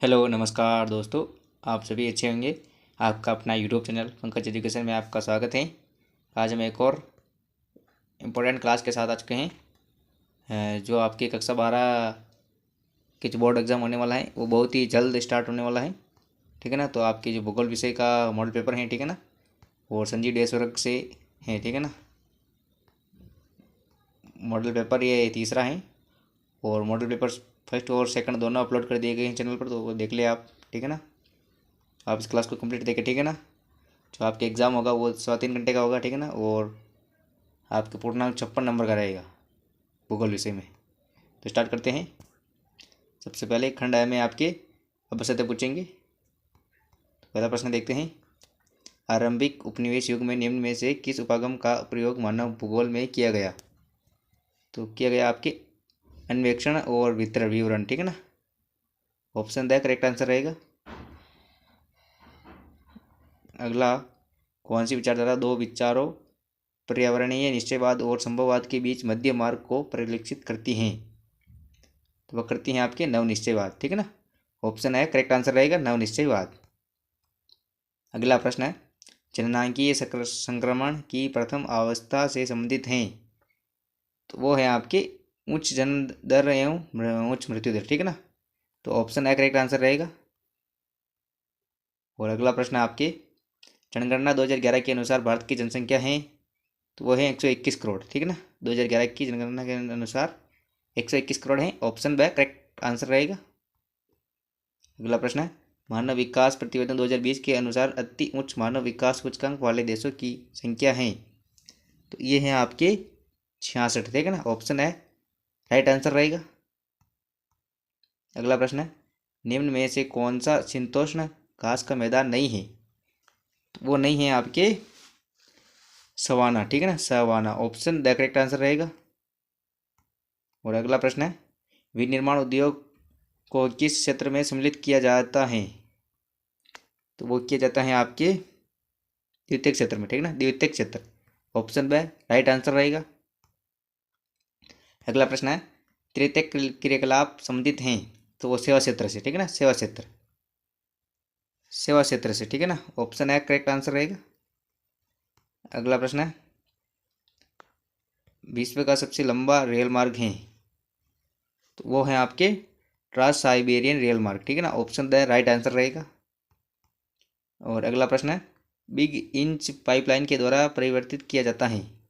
Hello नमस्कार दोस्तों। आप सभी अच्छे होंगे। आपका अपना यूट्यूब चैनल पंकज एजुकेशन में आपका स्वागत है। आज हम एक और इम्पोर्टेंट क्लास के साथ आ चुके हैं। जो आपकी कक्षा 12 के जो बोर्ड एग्ज़ाम होने वाला है वो बहुत ही जल्द स्टार्ट होने वाला है। ठीक है ना। तो आपके जो भूगोल विषय का मॉडल पेपर है, ठीक है ना, और संजीव डेस वर्ग से है, ठीक है ना। मॉडल पेपर ये तीसरा है और मॉडल पेपर फर्स्ट और सेकंड दोनों अपलोड कर दिए गए हैं चैनल पर, तो वो देख ले आप। ठीक है ना। आप इस क्लास को कंप्लीट देखें, ठीक है ना। जो आपके एग्ज़ाम होगा वो 3.25 घंटे का होगा, ठीक है ना। और आपके पूर्णांक 56 नंबर का रहेगा भूगोल विषय में। तो स्टार्ट करते हैं। सबसे पहले खंड है में आपके आवश्यकता पूछेंगे। तो पहला प्रश्न देखते हैं। आरंभिक उपनिवेश युग में निम्न में से किस उपागम का प्रयोग मानव भूगोल में किया गया? तो किया गया आपके अन्वेषण और विवरण, ठीक है ना। ऑप्शन द करेक्ट आंसर रहेगा। अगला, कौन सी विचारधारा दो विचारों पर्यावरणीय निश्चयवाद और संभववाद के बीच मध्य मार्ग को परिलक्षित करती हैं? तो वह करती हैं आपके नवनिश्चयवाद, ठीक है ना। ऑप्शन है करेक्ट आंसर रहेगा नवनिश्चयवाद। अगला प्रश्न है, जननांगीय संक्रमण की प्रथम अवस्था से संबंधित हैं? तो वो है आपके उच्च जन्म दर एवं उच्च मृत्यु दर, ठीक है ना। तो ऑप्शन है करेक्ट आंसर रहेगा। और अगला प्रश्न आपके, जनगणना 2011 के अनुसार भारत की जनसंख्या है? तो वो है 121 करोड़, ठीक है ना। 2011 की जनगणना के अनुसार 121 करोड़ है। ऑप्शन ब करेक्ट आंसर रहेगा। अगला प्रश्न है, मानव विकास प्रतिवेदन 2020 के अनुसार अति उच्च मानव विकास सूचकांक वाले देशों की संख्या है? तो ये है आपके 66, ठीक है ना। ऑप्शन है राइट आंसर रहेगा। अगला प्रश्न है, निम्न में से कौन सा शीतोष्ण घास का मैदान नहीं है? तो वो नहीं है आपके सवाना, ठीक है ना, savanna. Option the correct answer रहेगा। और अगला प्रश्न है, विनिर्माण उद्योग को किस क्षेत्र में सम्मिलित किया जाता है? तो वो किया जाता है आपके द्वितीयक क्षेत्र में, ठीक है ना, द्वितीयक क्षेत्र। ऑप्शन ब राइट आंसर रहेगा। अगला प्रश्न है, तृतीयक क्रियाकलाप संबंधित हैं? तो वो सेवा क्षेत्र से, ठीक है ना, सेवा क्षेत्र, सेवा क्षेत्र से, ठीक है ना। ऑप्शन है करेक्ट आंसर रहेगा। अगला प्रश्न है, विश्व का सबसे लंबा रेल मार्ग है? तो वो है आपके ट्रांस साइबेरियन रेल मार्ग, ठीक है ना। ऑप्शन द राइट आंसर रहेगा। और अगला प्रश्न है, बिग इंच पाइपलाइन के द्वारा परिवर्तित किया जाता है?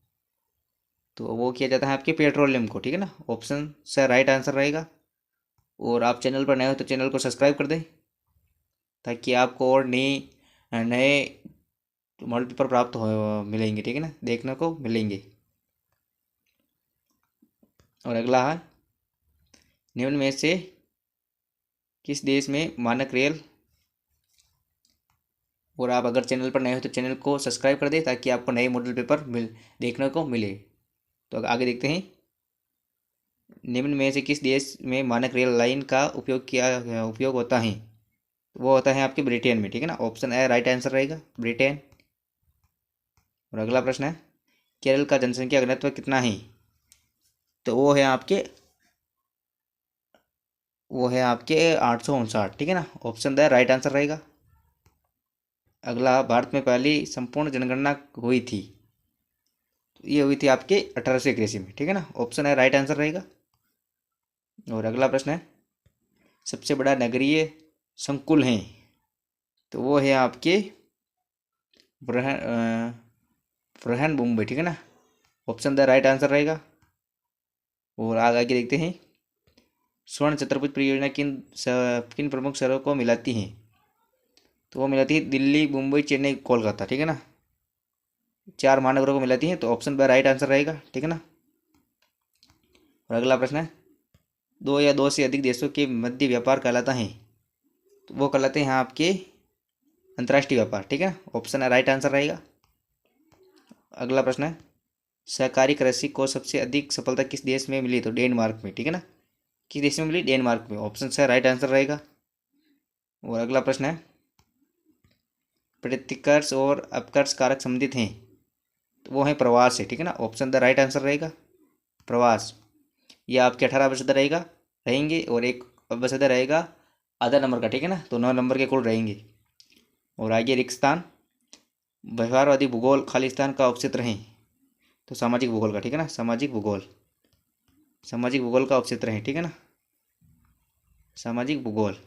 तो वो किया जाता है आपके पेट्रोलियम को, ठीक है ना। ऑप्शन से राइट आंसर रहेगा। और आप चैनल पर नए हो तो चैनल को सब्सक्राइब कर दें ताकि आपको और नए नए मॉडल पेपर प्राप्त हो मिलेंगे, ठीक है ना, देखने को मिलेंगे। और अगला है, निम्न में से किस देश में मानक रेल? और आप अगर चैनल पर नए हो तो चैनल को सब्सक्राइब कर दें ताकि आपको नए मॉडल पेपर देखने को मिले। तो आगे देखते हैं, निम्न में से किस देश में मानक रेल लाइन का उपयोग होता है? वो होता है आपके ब्रिटेन में, ठीक है ना। ऑप्शन ए राइट आंसर रहेगा, ब्रिटेन। और अगला प्रश्न है, केरल का जनसंख्या घनत्व कितना है? तो वो है आपके 859, ठीक है ना। ऑप्शन द राइट आंसर रहेगा। अगला, भारत में पहली संपूर्ण जनगणना हुई थी? तो ये हुई थी आपके 1881 में, ठीक है ना। ऑप्शन है राइट आंसर रहेगा। और अगला प्रश्न है, सबसे बड़ा नगरीय संकुल है? तो वो है आपके ब्रहन मुंबई, ठीक है ना। ऑप्शन द राइट आंसर रहेगा। और आगे देखते हैं, स्वर्ण चतुर्भुज परियोजना किन प्रमुख शहरों को मिलाती है? तो वो मिलाती है दिल्ली, मुंबई, चेन्नई, कोलकाता, ठीक है ना। 4 महानगरों को मिलाती है। तो ऑप्शन ब राइट आंसर रहेगा, ठीक है ना। और अगला प्रश्न है, दो या दो से अधिक देशों के मध्य व्यापार कहलाता है? तो वो कहलाते हैं आपके अंतर्राष्ट्रीय व्यापार, ठीक है। ऑप्शन है राइट आंसर रहेगा। अगला प्रश्न है, सहकारी कृषि को सबसे अधिक सफलता किस देश में मिली? तो डेनमार्क में, ठीक है ना। किस देश में मिली? डेनमार्क में। ऑप्शन से राइट आंसर रहेगा। और अगला प्रश्न है, प्रतिकर्ष और अपकर्ष कारक संबंधित हैं? तो वो है प्रवास से, ठीक है ना। ऑप्शन द राइट आंसर रहेगा, प्रवास। ये आपके 18 वर्ष रहेगा रहेंगे और एक वर्ष रहेगा आधा नंबर का, ठीक है ना, तो 9 नंबर के कुल रहेंगे। और आगे रिक्त स्थान, व्यवहारवादी भूगोल खालिस्तान का उपक्षेत्र हैं, तो सामाजिक भूगोल का, ठीक है ना, सामाजिक भूगोल, सामाजिक भूगोल का उपक्षेत्र है, ठीक है ना, सामाजिक भूगोल।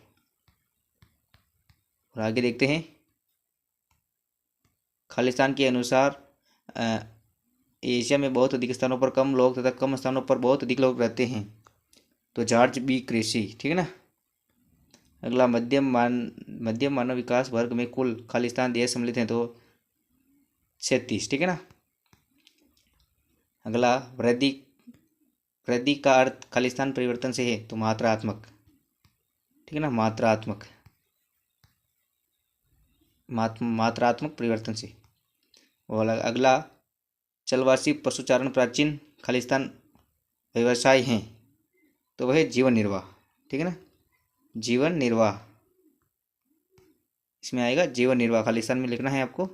और आगे देखते हैं, खालिस्तान के अनुसार एशिया में बहुत अधिक स्थानों पर कम लोग तथा कम स्थानों पर बहुत अधिक लोग रहते हैं, तो जॉर्ज बी क्रेसी, ठीक है ना। अगला, मध्यम मानव विकास वर्ग में कुल खालिस्तान देश सम्मिलित हैं, तो 36, ठीक है ना। अगला, वृद्धि वृद्धि का अर्थ खालिस्तान परिवर्तन से है, तो मात्रात्मक, ठीक है ना, मात्रात्मक परिवर्तन से। और अगला, चलवासी पशुचारण प्राचीन खालिस्तान व्यवसाय हैं, तो वह जीवन निर्वाह, ठीक है ना, जीवन निर्वाह, इसमें आएगा जीवन निर्वाह, खालिस्तान में लिखना है आपको,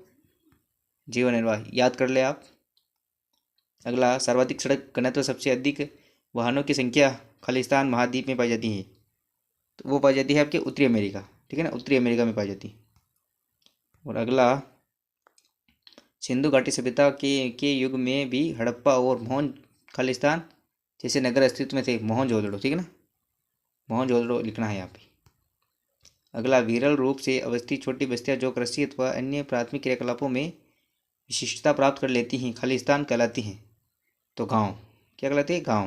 जीवन निर्वाह, याद कर ले आप। अगला, सर्वाधिक सड़क घनत्व, सबसे अधिक वाहनों की संख्या खालिस्तान महाद्वीप में पाई जाती है, तो वो पाई जाती है आपके उत्तरी अमेरिका, ठीक है ना, उत्तरी अमेरिका में पाई जाती है। और अगला, सिंधु घाटी सभ्यता के युग में भी हड़प्पा और मोहन खालिस्तान जैसे नगर अस्तित्व में थे, मोहनजोदड़ो, ठीक है ना, मोहनजोदड़ो लिखना है यहाँ पे। अगला, विरल रूप से अवस्थित छोटी बस्तियां जो कृषि अथवा अन्य प्राथमिक क्रियाकलापों में विशिष्टता प्राप्त कर लेती हैं, खालिस्तान कहलाती हैं, तो गांव, क्या कहलाते हैं, गांव,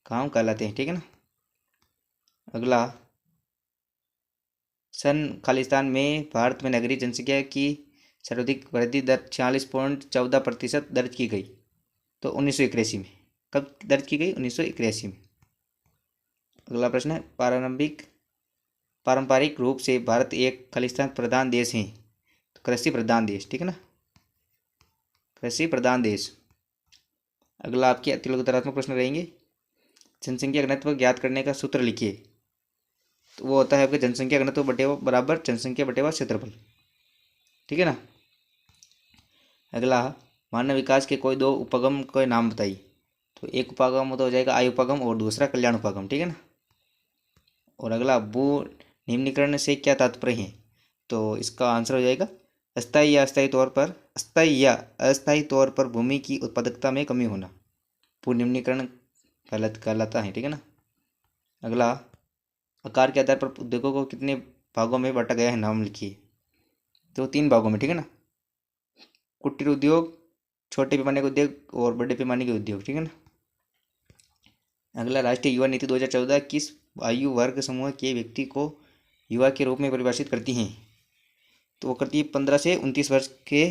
गांव कहलाते हैं, ठीक है ना। अगला, सन खालिस्तान में भारत में नगरीय जनसंख्या की सर्वाधिक वृद्धि दर 46.14% दर्ज की गई, तो 1981 में। कब दर्ज की गई, 1981 में। अगला प्रश्न है, पारंपरिक रूप से भारत एक खालिस्तान प्रधान देश है, तो कृषि प्रधान देश, ठीक है ना, कृषि प्रधान देश। अगला, आपके अतिलोकतरात्मक प्रश्न रहेंगे, जनसंख्या घनत्व ज्ञात करने का सूत्र लिखिए, तो वो होता है आपके जनसंख्या घनत्व बटे बराबर जनसंख्या बटे क्षेत्रफल, ठीक है ना। अगला, मानव विकास के कोई 2 उपगम के नाम बताइए, तो एक उपगम तो हो जाएगा आय उपगम और दूसरा कल्याण उपगम, ठीक है ना। और अगला, भू निम्नीकरण से क्या तात्पर्य है, तो इसका आंसर हो जाएगा अस्थायी या अस्थायी तौर पर भूमि की उत्पादकता में कमी होना, भू निम्नीकरण कहलाता है, ठीक है ना। अगला, आकार के आधार पर उद्योगों को कितने भागों में बांटा गया है, नाम लिखिए, तो 3 भागों में, ठीक है ना, कुटीर उद्योग, छोटे पैमाने के उद्योग और बड़े पैमाने के उद्योग, ठीक है ना। अगला, राष्ट्रीय युवा नीति 2014 किस आयु वर्ग समूह के व्यक्ति को युवा के रूप में परिभाषित करती हैं, तो वो करती है 15 से 29 वर्ष के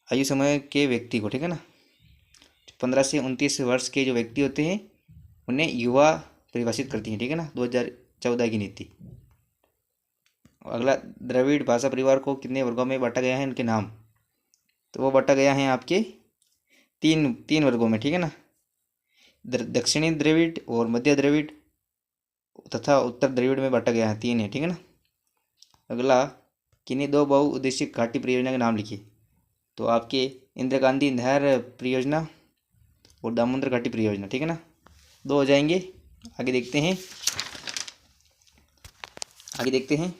आयु समूह के व्यक्ति को, ठीक है ना, 15 से 29 वर्ष के जो व्यक्ति होते हैं उन्हें युवा परिभाषित करती हैं, ठीक है ना, 2014 की नीति। अगला, द्रविड़ भाषा परिवार को कितने वर्गों में बांटा गया है, इनके नाम, तो वो बांटा गया है आपके तीन वर्गों में, ठीक है ना, दक्षिणी द्रविड़ और मध्य द्रविड़ तथा उत्तर द्रविड़ में बांटा गया है, 3 है, ठीक है ना। अगला, किन्हीं 2 बहुउद्देशीय घाटी परियोजना के नाम लिखिए, तो आपके इंदिरा गांधी नहर परियोजना और दामोदर घाटी परियोजना, ठीक है ना, 2 हो जाएंगे। आगे देखते हैं,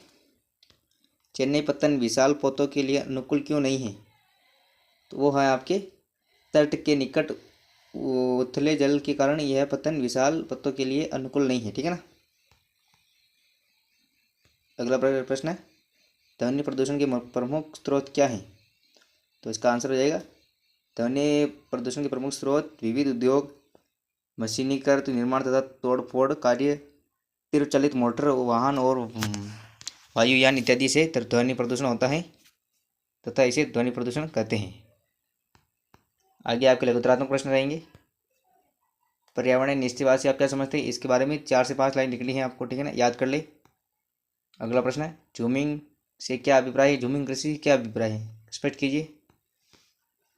चेन्नई पत्तन विशाल पोतों के लिए अनुकूल क्यों नहीं है, तो वो है आपके तट के निकट उथले जल के कारण यह पत्तन विशाल पत्तों के लिए अनुकूल नहीं है, ठीक है ना। अगला प्रश्न है, ध्वनि प्रदूषण के प्रमुख स्रोत क्या हैं, तो इसका आंसर हो जाएगा ध्वनि प्रदूषण के प्रमुख स्रोत विविध उद्योग, मशीनीकृत निर्माण तथा तोड़फोड़ कार्य, तीव्र चलित मोटर वाहन और वायुयान इत्यादि से ध्वनि प्रदूषण होता है तथा इसे ध्वनि प्रदूषण कहते हैं। आगे आपके लघुतरात्मक प्रश्न रहेंगे, पर्यावरण निश्चितवाद से आप क्या समझते हैं, इसके बारे में 4 से 5 लाइन लिखनी है आपको, ठीक है ना, याद कर ले। अगला प्रश्न है, जूमिंग से क्या अभिप्राय है, जूमिंग कृषि से क्या अभिप्राय है, स्पष्ट कीजिए।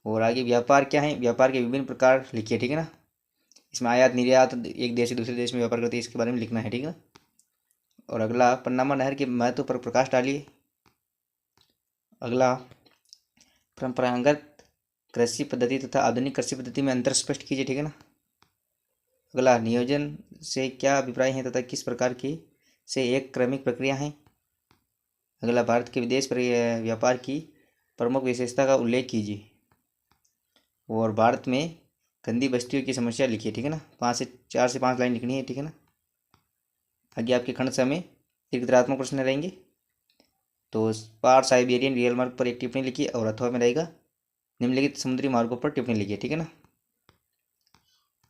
और आगे, व्यापार क्या है, व्यापार के विभिन्न प्रकार लिखिए, ठीक है ना, इसमें आयात निर्यात, एक देश से दूसरे देश में व्यापार करते हैं, इसके बारे में लिखना है, ठीक है ना। और अगला, पन्नामा नहर के महत्व पर प्रकाश डालिए। अगला, परंपरागत कृषि पद्धति तथा आधुनिक कृषि पद्धति में अंतर स्पष्ट कीजिए, ठीक है ना। अगला, नियोजन से क्या अभिप्राय है तथा किस प्रकार के से एक क्रमिक प्रक्रिया है। अगला, भारत के विदेश व्यापार की प्रमुख विशेषता का उल्लेख कीजिए। और भारत में गंदी बस्तियों की समस्या लिखिए, ठीक है ना। 4 से 5 लाइन लिखनी है, ठीक है ना। आगे आपके खंड समय दीर्घात्मक प्रश्न रहेंगे। तो पार साइबेरियन रेल मार्ग पर एक टिप्पणी लिखिए और अथवा में रहेगा निम्नलिखित समुद्री मार्गों पर टिप्पणी लिखिए, ठीक है ना।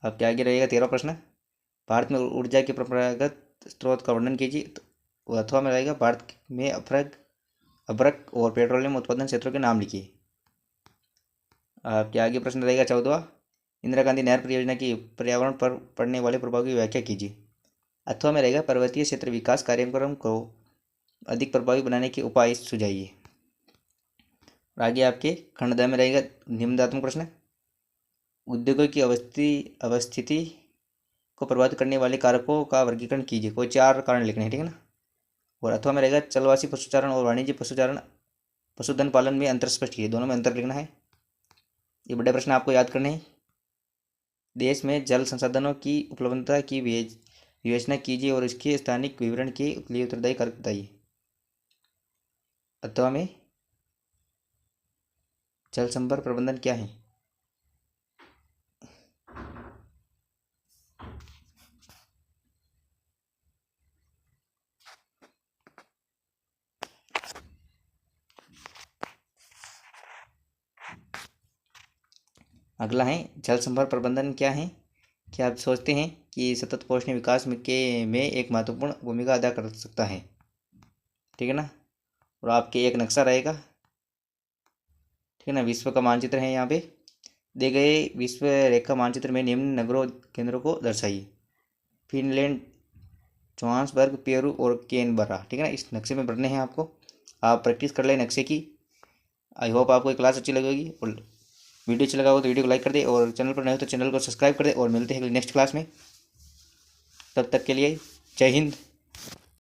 आपके आगे रहेगा 13 प्रश्न। भारत में ऊर्जा के परंपरागत स्रोत का वर्णन कीजिए। तो अथवा में रहेगा भारत में अभ्रक और पेट्रोलियम उत्पादन क्षेत्रों के नाम लिखिए। आपके आगे प्रश्न रहेगा 14वां। इंदिरा गांधी नहर परियोजना की पर्यावरण पर पड़ने वाले प्रभाव की व्याख्या कीजिए। अथवा में रहेगा पर्वतीय क्षेत्र विकास कार्यक्रम को अधिक प्रभावी बनाने के उपाय सुझाइए। आगे आपके खंड द में रहेगा निम्नात्मक प्रश्न। उद्योगों की अवस्थिति को प्रभावित करने वाले कारकों का वर्गीकरण कीजिए। कोई 4 कारण लिखने हैं, ठीक है ना। और अथवा में रहेगा चलवासी पशुचारण और वाणिज्य पशुधन पालन में अंतर स्पष्ट कीजिए। दोनों में अंतर लिखना है। ये बड़े प्रश्न आपको याद करने हैं। देश में जल संसाधनों की उपलब्धता की विवेचना कीजिए और इसके स्थानिक विवरण के लिए उत्तरदायी कारक बताइए। अथवा में जल संपर्क प्रबंधन क्या है। अगला है जल संपर्क प्रबंधन क्या है। क्या आप सोचते हैं कि सतत पोषण विकास में एक महत्वपूर्ण भूमिका अदा कर सकता है, ठीक है ना। और आपके एक नक्शा रहेगा, ठीक है ना। विश्व का मानचित्र है। यहाँ पे दिए गए विश्व रेखा मानचित्र में निम्न नगरों केंद्रों को दर्शाइए। फिनलैंड, जोहान्सबर्ग, पेरू और कैनबरा, ठीक है ना। इस नक्शे में बढ़ने हैं आपको। आप प्रैक्टिस कर लें नक्शे की। आई होप आपको क्लास अच्छी लगेगी। और वीडियो अच्छा लगा हो तो वीडियो को लाइक कर दे और चैनल पर नए हो तो चैनल को सब्सक्राइब कर दे। और मिलते हैं नेक्स्ट क्लास में। तब तक के लिए जय हिंद।